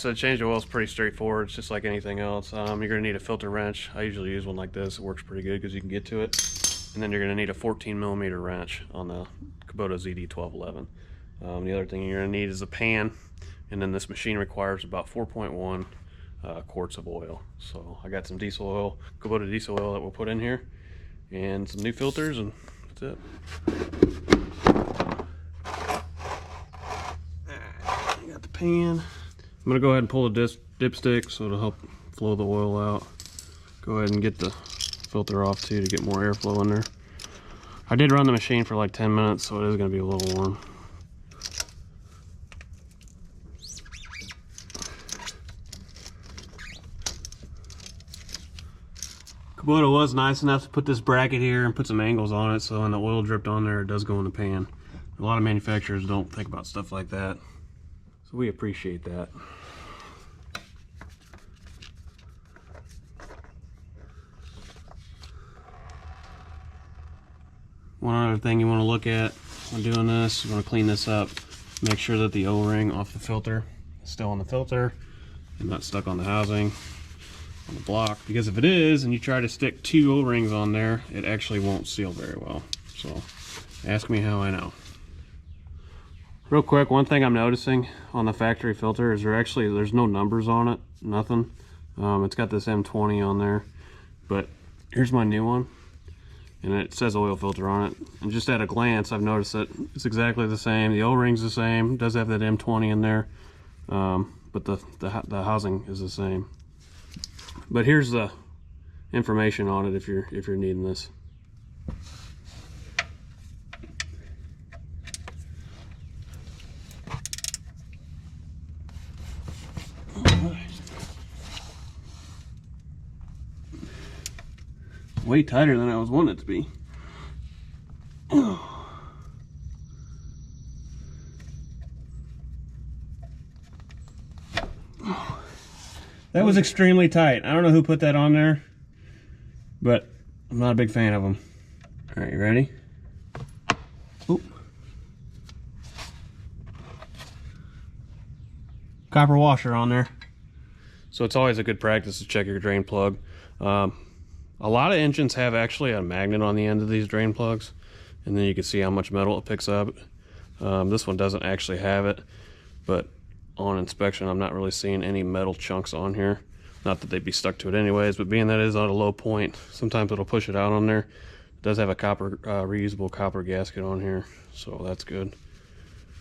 so the change of oil is pretty straightforward. It's just like anything else. You're going to need a filter wrench. I usually use one like this. It works pretty good because you can get to it. And then you're going to need a 14mm wrench on the Kubota ZD1211. The other thing you're going to need is a pan. And then this machine requires about 4.1 quarts of oil. So I got some diesel oil, Kubota diesel oil that we'll put in here. And some new filters, and that's it. You got the pan. I'm gonna go ahead and pull the dipstick so it'll help flow the oil out. Go ahead and get the filter off too to get more airflow in there. I did run the machine for like 10 minutes, so it is gonna be a little warm. Kubota was nice enough to put this bracket here and put some angles on it so when the oil dripped on there, it does go in the pan. A lot of manufacturers don't think about stuff like that, so we appreciate that. One other thing you want to look at when doing this, you want to clean this up. Make sure that the O-ring off the filter is still in the filter and not stuck on the housing, on the block, because if it is and you try to stick 2 O-rings on there, it actually won't seal very well. So ask me how I know. Real quick, one thing I'm noticing on the factory filter is there's no numbers on it, nothing. It's got this M20 on there, but here's my new one and it says oil filter on it, and just at a glance I've noticed that it's exactly the same. The O-ring's the same, it does have that M20 in there, but the housing is the same. But here's the information on it if you're needing this. Way tighter than I was wanting it to be. That was extremely tight. I don't know who put that on there, but I'm not a big fan of them. All right, you ready? Oop. Copper washer on there. So it's always a good practice to check your drain plug. A lot of engines have actually a magnet on the end of these drain plugs, and then you can see how much metal it picks up. This one doesn't actually have it, but on inspection I'm not really seeing any metal chunks on here. Not that they'd be stuck to it anyways, but being that it is on a low point, sometimes it'll push it out on there. It does have a reusable copper gasket on here, so that's good.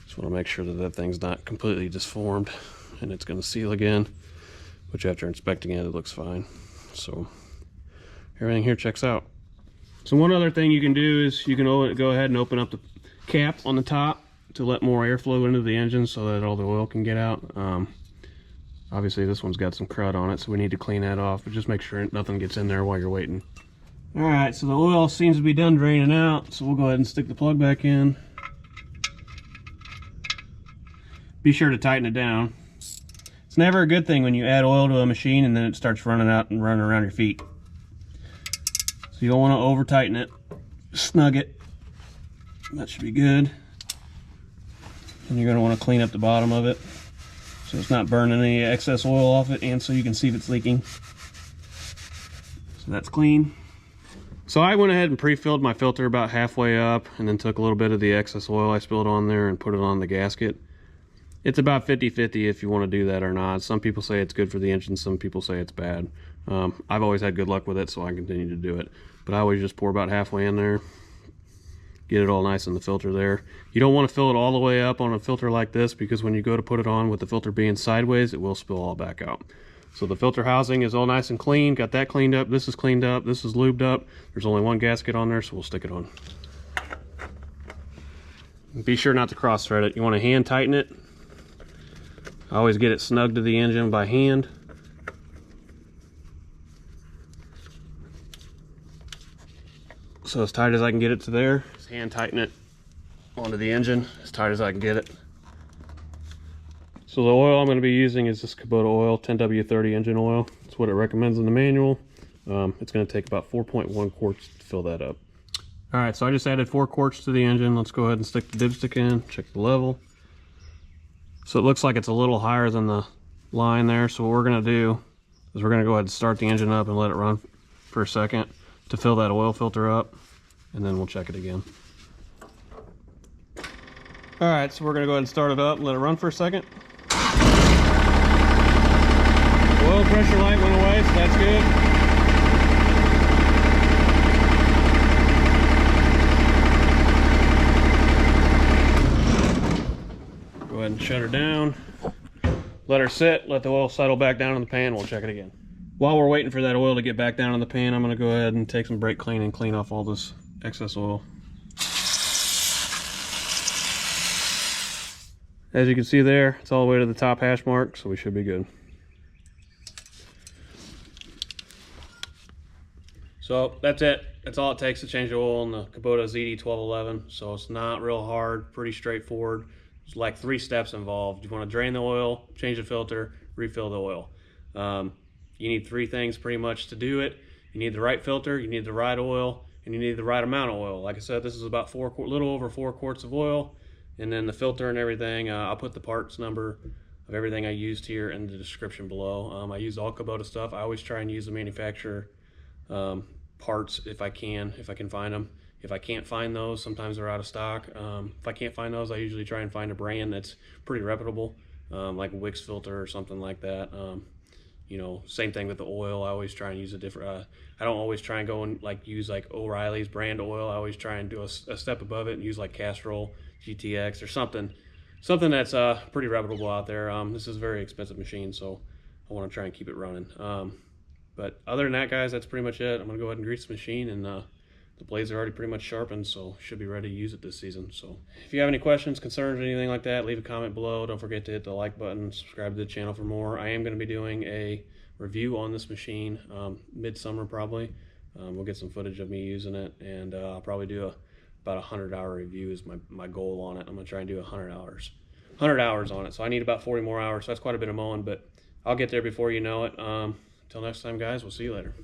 Just want to make sure that that thing's not completely disformed and it's going to seal again, which after inspecting it, it looks fine. So everything here checks out. So one other thing you can do is you can go ahead and open up the cap on the top to let more airflow into the engine so that all the oil can get out. Obviously this one's got some crud on it, so we need to clean that off, but just make sure nothing gets in there while you're waiting. All right, so the oil seems to be done draining out, so we'll go ahead and stick the plug back in. Be sure to tighten it down. It's never a good thing when you add oil to a machine and then it starts running out and running around your feet. So you don't want to over tighten it. Snug it. That should be good. And you're going to want to clean up the bottom of it so it's not burning any excess oil off it, and so you can see if it's leaking. So that's clean. So I went ahead and pre-filled my filter about halfway up and then took a little bit of the excess oil I spilled on there and put it on the gasket. It's about 50-50 if you want to do that or not. Some people say it's good for the engine, some people say it's bad. I've always had good luck with it, so I continue to do it. But I always just pour about halfway in there, get it all nice in the filter there. You don't want to fill it all the way up on a filter like this, because when you go to put it on with the filter being sideways, it will spill all back out. So the filter housing is all nice and clean. Got that cleaned up. This is cleaned up. This is lubed up. There's only one gasket on there, so we'll stick it on. Be sure not to cross thread it. You want to hand tighten it. I always get it snug to the engine by hand. So as tight as I can get it to there, just hand tighten it onto the engine as tight as I can get it. So the oil I'm going to be using is this Kubota oil, 10W30 engine oil. That's what it recommends in the manual. It's going to take about 4.1 quarts to fill that up. All right, so I just added 4 quarts to the engine. Let's go ahead and stick the dipstick in, check the level. So it looks like it's a little higher than the line there. So what we're gonna do is we're gonna go ahead and start the engine up and let it run for a second to fill that oil filter up, and then we'll check it again. All right, so we're gonna go ahead and start it up and let it run for a second. Oil pressure light went away, so that's good. Go ahead and shut her down. Let her sit, let the oil settle back down in the pan, we'll check it again. While we're waiting for that oil to get back down in the pan, I'm gonna go ahead and take some brake clean and clean off all this excess oil. As you can see there, it's all the way to the top hash mark, so we should be good. So that's it. That's all it takes to change the oil in the Kubota ZD1211. So it's not real hard, pretty straightforward. There's like 3 steps involved. You want to drain the oil, change the filter, refill the oil. You need 3 things pretty much to do it. You need the right filter, you need the right oil, and you need the right amount of oil. Like I said, this is about a little over 4 quarts of oil. And then the filter and everything, I'll put the parts number of everything I used here in the description below. I use all Kubota stuff. I always try and use the manufacturer parts if I can find them. If I can't find those, sometimes they're out of stock. If I can't find those, I usually try and find a brand that's pretty reputable, like a Wix filter or something like that. You know, same thing with the oil. I always try and use a different, I don't always try and go and use like O'Reilly's brand oil. I always try and do a step above it and use like Castrol, GTX or something that's pretty reputable out there. This is a very expensive machine, so I want to try and keep it running. But other than that, guys, that's pretty much it. I'm gonna go ahead and grease the machine, and the blades are already pretty much sharpened, so should be ready to use it this season. So if you have any questions, concerns, or anything like that, leave a comment below. Don't forget to hit the like button, subscribe to the channel for more. I am going to be doing a review on this machine midsummer probably. We'll get some footage of me using it, and I'll probably do about 100-hour review is my goal on it. I'm going to try and do 100 hours on it. So I need about 40 more hours, so that's quite a bit of mowing, but I'll get there before you know it. Until next time, guys, we'll see you later.